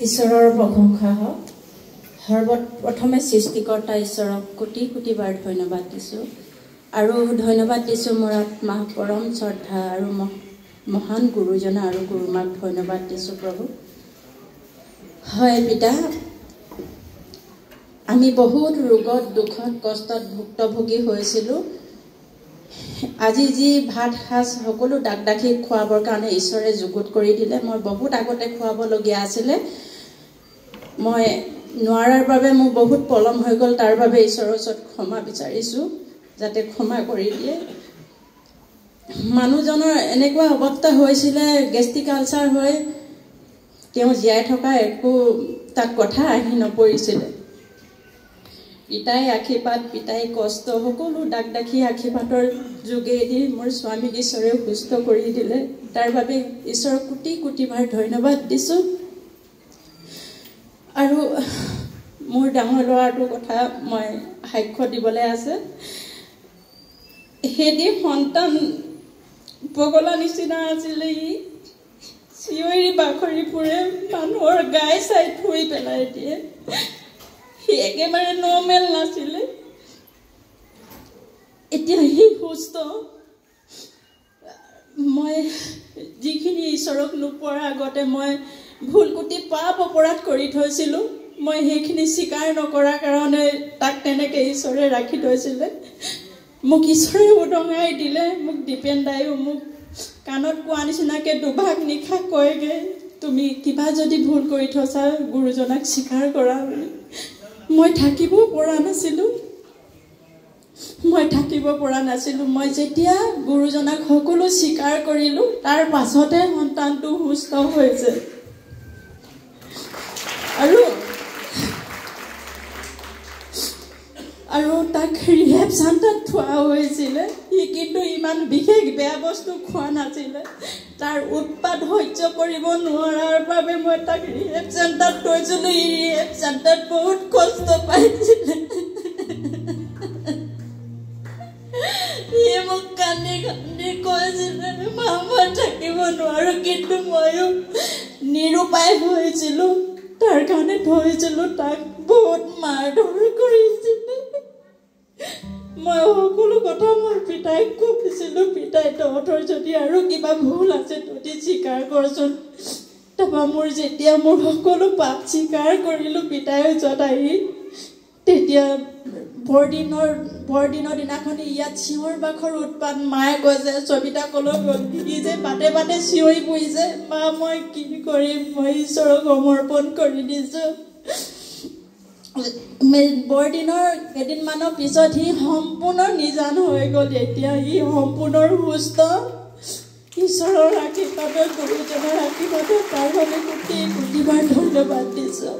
ঈশ্বৰৰ প্ৰশংসা হওক। সৰ্বপ্ৰথমে সৃষ্টিকৰ্তা ঈশ্বৰক কোটি কোটি বাৰ ধন্যবাদ দিছোঁ আৰু ধন্যবাদ দিছোঁ মোৰ আত্মা পৰম শ্ৰদ্ধা আৰু মহান গুৰুজনা আৰু গুৰুমাক ধন্যবাদ দিছোঁ প্ৰভু। হয় পিতা, আমি বহুত ৰোগত দুখত কষ্টত ভুক্তভোগী হৈছিলোঁ। আজি যি ভাত সাজ সকলো ডাকডাকি খুৱাবৰ কাৰণে ঈশ্বৰে যুগুত কৰি দিলে। মই বহুত আগতে খুৱাবলগীয়া আছিলে, মই নোৱাৰাৰ বাবে মোৰ বহুত পলম হৈ গ'ল। তাৰ বাবে ঈশ্বৰৰ ওচৰত ক্ষমা বিচাৰিছোঁ, যাতে ক্ষমা কৰি দিয়ে। মানুহজনৰ এনেকুৱা অৱস্থা হৈছিলে, গেষ্ট্ৰিক আলচাৰ হৈ তেওঁ জীয়াই থকা একো তাত কথা আহি নপৰিছিলে। পিতাই আশীৰ্বাদ, পিতাই কষ্ট, সকলো ডাকডাকি আশীৰ্বাদৰ যোগেদি মোৰ স্বামীক ঈশ্বৰে সুস্থ কৰি দিলে। তাৰ বাবে ঈশ্বৰক কোটি কোটি বাৰ ধন্যবাদ দিছোঁ। আৰু মোৰ ডাঙৰ ল'ৰাটোৰ কথা মই সাক্ষ্য দিবলৈ আছে। সেইদিন সন্তান পগলা নিচিনা আছিলে, ই চিঞৰি বাখৰি ফুৰে, মানুহৰ গাই চাই থৈ পেলাই দিয়ে। সি একেবাৰে নৰ্মেল নাছিলে, এতিয়া সি সুস্থ। মই যিখিনি ঈশ্বৰক নোপোৱাৰ আগতে মই ভুল কুটি পাপ অপৰাধ কৰি থৈছিলোঁ, মই সেইখিনি স্বীকাৰ নকৰাৰ কাৰণে তাক তেনেকৈ ঈশ্বৰে ৰাখি থৈছিলে। মোক ঈশ্বৰে উদঙাই দিলে। মোক দীপেন দায়ো মোক কাণত কোৱা নিচিনাকৈ দুভাগ নিশা কয়গৈ, তুমি কিবা যদি ভুল কৰি থৈছা গুৰুজনাক স্বীকাৰ কৰা বুলি। মই থাকিব পৰা নাছিলোঁ। মই যেতিয়া গুৰুজনাক সকলো স্বীকাৰ কৰিলোঁ, তাৰ পাছতে সন্তানটো সুস্থ হৈছে। আৰু তাক ৰিহেব চেণ্টাৰত থোৱা হৈছিলে। সি কিন্তু ইমান বিশেষ বেয়া বস্তু খোৱা নাছিলে। তাৰ উৎপাত সহ্য কৰিব নোৱাৰাৰ বাবে মই তাক ৰিহেব চেণ্টাৰত থৈছিলোঁ। ই ৰিহেব চেণ্টাৰত বহুত কষ্ট পাইছিলে। সি মোক কান্দি কান্দি কৈছিলে, মা মই থাকিব নোৱাৰোঁ। কিন্তু ময়ো নিৰুপায় হৈছিলোঁ, তাৰ কাৰণে থৈছিলোঁ। তাক বহুত মাৰধৰ কৰিছিলে। মই সকলো কথা মই পিতাইক কৈছিলোঁ, পিতাই তহঁতৰ যদি আৰু কিবা ভুল আছে তহঁতি স্বীকাৰ কৰচোন। তাৰপৰা যেতিয়া মোৰ সকলো পাপ স্বীকাৰ কৰিলোঁ পিতাইৰ ওচৰত আহি, তেতিয়া বৰদিনৰ দিনাখনি ইয়াত চিঞৰ বাখৰ উৎপাত। মায়ে কৈছে সবিতা কলৈ গ'ল, সি যে বাটে বাটে চিঞৰি পৰিছে, মা মই কি কৰিম, মই ঈশ্বৰক সমৰ্পণ কৰি দিছোঁ। বৰদিনৰ কেইদিনমানৰ পিছত সি সম্পূৰ্ণ নিজান হৈ গ'ল। এতিয়া সি সম্পূৰ্ণ সুস্থ। ঈশ্বৰৰ আশীৰ্বাদত, গুৰুজনৰ আশীৰ্বাদত তাৰ বাবে কোটি কোটি বাৰ ধন্যবাদ দিছোঁ।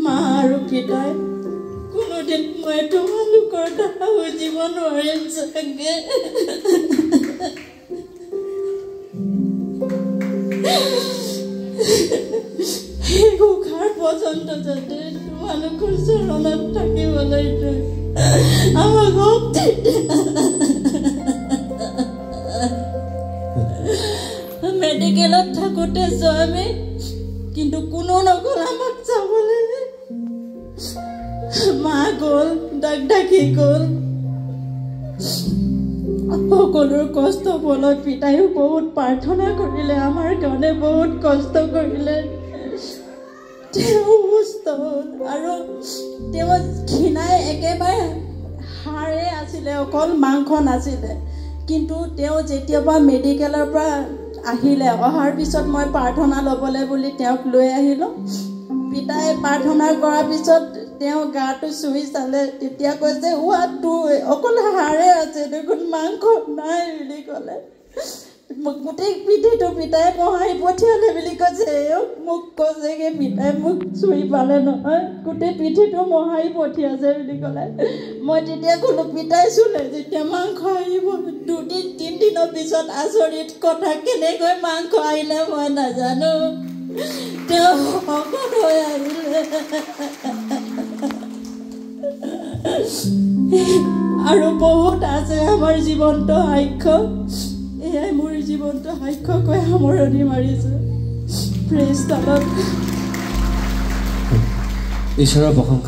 মা আৰু পিতাই, কোনোদিন মই তোমালোকৰ দ্বাৰা বুজিব নোৱাৰিম চাগে। সেই উশাহ পৰ্যন্ত যাতে তোমালোকৰ চৰণত থাকিবলৈ আমাক শক্তি মেডিকেলত থাকোঁতে স্বামী কিন্তু কোনো নগ'ল আমাক চাবলৈ। মা গ'ল, ডাকি গ'ল। সকলোৰ কষ্ট ফলত পিতাইও বহুত প্ৰাৰ্থনা কৰিলে, আমাৰ কাৰণে বহুত কষ্ট কৰিলে। তেওঁ সুস্থ হ'ল আৰু তেওঁ ক্ষীণাই একেবাৰে হাড়ে আছিলে, অকল মাংস নাছিলে। কিন্তু তেওঁ যেতিয়াৰ পৰা মেডিকেলৰ পৰা আহিলে, অহাৰ পিছত মই প্ৰাৰ্থনা ল'বলৈ বুলি তেওঁক লৈ আহিলোঁ। পিতাই প্ৰাৰ্থনা কৰাৰ পিছত তেওঁ গাটো চুই চালে, তেতিয়া কৈছে তোৰ অকল হাড়ে আছে দেখোন, মাংস নাই বুলি ক'লে। গোটেই পিঠিটো পিতাই পঢ়াই পঠিয়ালে বুলি কৈছে। মোক কৈছেগৈ পিতাই মোক চুই পালে নহয়, গোটেই পিঠিটো মহাৰি পঠিয়াইছে বুলি ক'লে। মই তেতিয়া ক'লোঁ পিতাই চুলে যেতিয়া মাংস আহিব। 2-3 দিনৰ পিছত আচৰিত কথা, কেনেকৈ মাংস আহিলে মই নাজানো, তেওঁ শকত হৈ আহিলে। আৰু বহুত আছে আমাৰ জীৱন্ত সাক্ষ্য। এয়াই মোৰ জীৱন্ত সাক্ষ্য কৈ সামৰণি মাৰিছোঁ। Praise the Lord। ঈশ্বৰৰ প্ৰশংসা